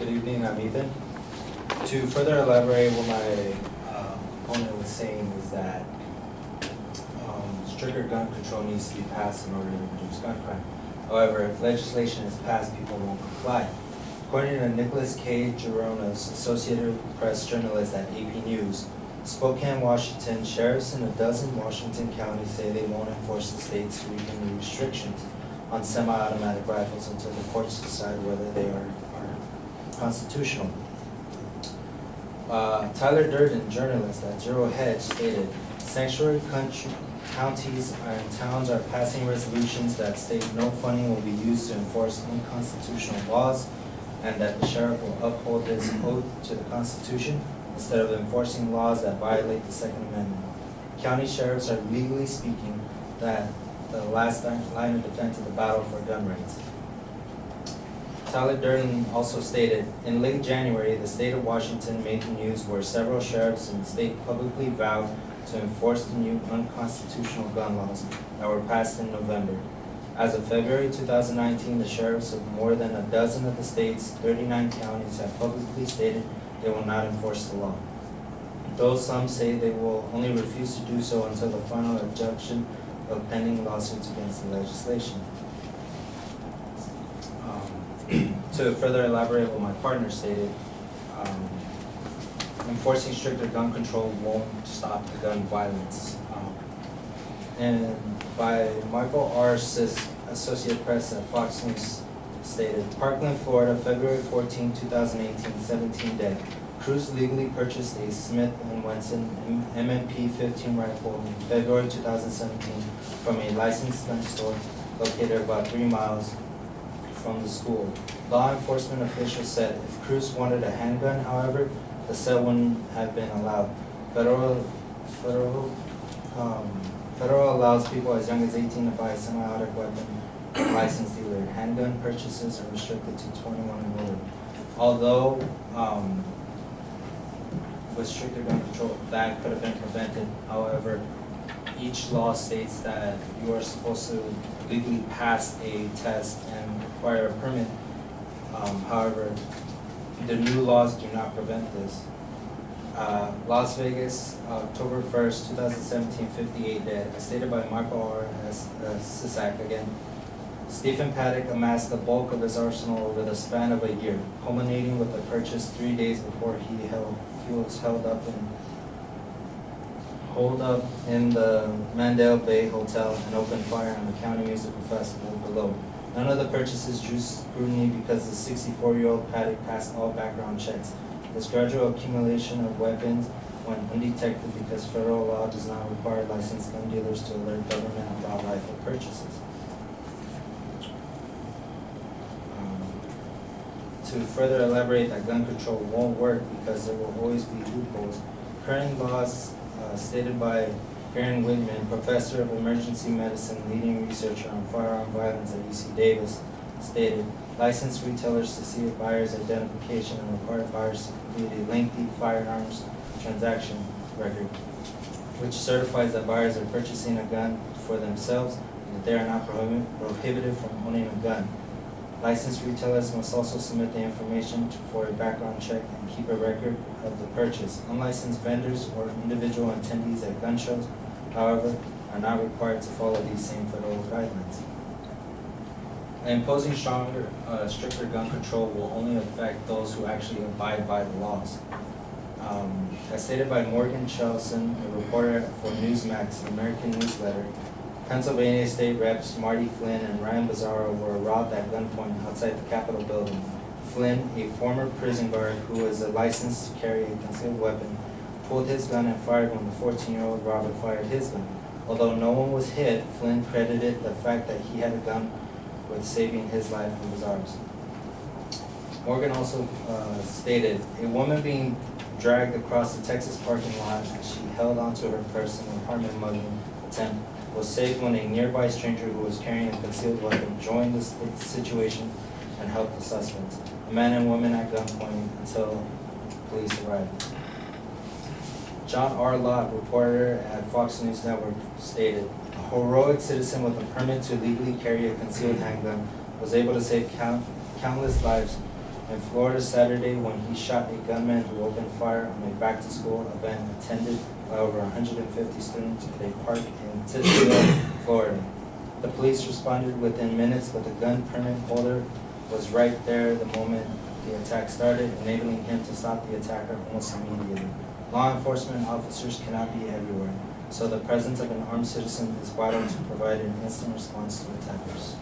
Good evening, I'm Ethan. To further elaborate what my opponent was saying is that stricter gun control needs to be passed in order to reduce gun crime. However, if legislation is passed, people won't comply. According to Nicholas K. Geronas, Associated Press journalist at AP News, Spokane, Washington, sheriffs in a dozen Washington counties say they won't enforce the state's weakening restrictions on semi-automatic rifles until the courts decide whether they are constitutional. Tyler Durden, journalist at Zero Hedge, stated, sanctuary counties and towns are passing resolutions that state no funding will be used to enforce unconstitutional laws and that the sheriff will uphold his oath to the Constitution instead of enforcing laws that violate the Second Amendment. County sheriffs are legally speaking that the last line of defense of the battle for gun rights. Tyler Durden also stated, in late January, the state of Washington made the news where several sheriffs in the state publicly vowed to enforce the new unconstitutional gun laws that were passed in November. As of February 2019, the sheriffs of more than a dozen of the state's 39 counties have publicly stated they will not enforce the law. Though some say they will only refuse to do so until the final injunction of pending lawsuits against the legislation. To further elaborate what my partner stated, enforcing stricter gun control won't stop the gun violence. And by Michael R. Sis, Associate Press at Fox News, stated, Parkland, Florida, February 14, 2018, 17 dead. Cruz legally purchased a Smith & Wesson M&P 15 rifle in February 2017 from a licensed gun store located about 3 miles from the school. Law enforcement officials said if Cruz wanted a handgun, however, the sale wouldn't have been allowed. Federal allows people as young as 18 to buy a semi-automatic weapon licensed dealer. Handgun purchases are restricted to 21 and older. Although with stricter gun control, that could have been prevented. However, each law states that you are supposed to legally pass a test and require a permit. However, the new laws do not prevent this. Las Vegas, October 1st, 2017, 58 dead. As stated by Michael R. Sisak again. Stephen Paddock amassed the bulk of his arsenal over the span of a year, culminating with the purchase 3 days before he was held up in the Mandel Bay Hotel and opened fire on the County Musical Festival below. None of the purchases drew scrutiny because the 64-year-old Paddock passed all background checks. This gradual accumulation of weapons went undetected because federal law does not require licensed gun dealers to alert government about rifle purchases. To further elaborate that gun control won't work because there will always be loopholes, current laws stated by Aaron Wigman, professor of emergency medicine, leading researcher on firearm violence at UC Davis, stated, licensed retailers to see a buyer's identification and require buyers to complete a lengthy firearms transaction record, which certifies that buyers are purchasing a gun for themselves and that they are not prohibited from owning a gun. Licensed retailers must also submit the information for a background check and keep a record of the purchase. Unlicensed vendors or individual attendees at gun shows, however, are not required to follow these same federal guidelines. Imposing stricter gun control will only affect those who actually abide by the laws. As stated by Morgan Chelson, a reporter for Newsmax, an American newsletter, Pennsylvania State Reps Marty Flynn and Ryan Bizzaro were robbed at gunpoint outside the Capitol building. Flynn, a former prison guard who was licensed to carry a concealed weapon, pulled his gun and fired when the 14-year-old robber fired his gun. Although no one was hit, Flynn credited the fact that he had a gun with saving his life and Bizzaro's. Morgan also stated, a woman being dragged across the Texas parking lot as she held onto her purse in an apartment mugging attempt was saved when a nearby stranger who was carrying a concealed weapon joined the situation and helped the suspects, a man and woman at gunpoint, until police arrived. John R. Lott, reporter at Fox News Network, stated, a heroic citizen with a permit to legally carry a concealed handgun was able to save countless lives In Florida, Saturday, when he shot a gunman who opened fire on a back-to-school event attended by over 150 students at a park in Tisdale, Florida. The police responded within minutes, but the gun permit holder was right there the moment the attack started, enabling him to stop the attacker almost immediately. Law enforcement officers cannot be everywhere, so the presence of an armed citizen is vital to provide an instant response to attackers.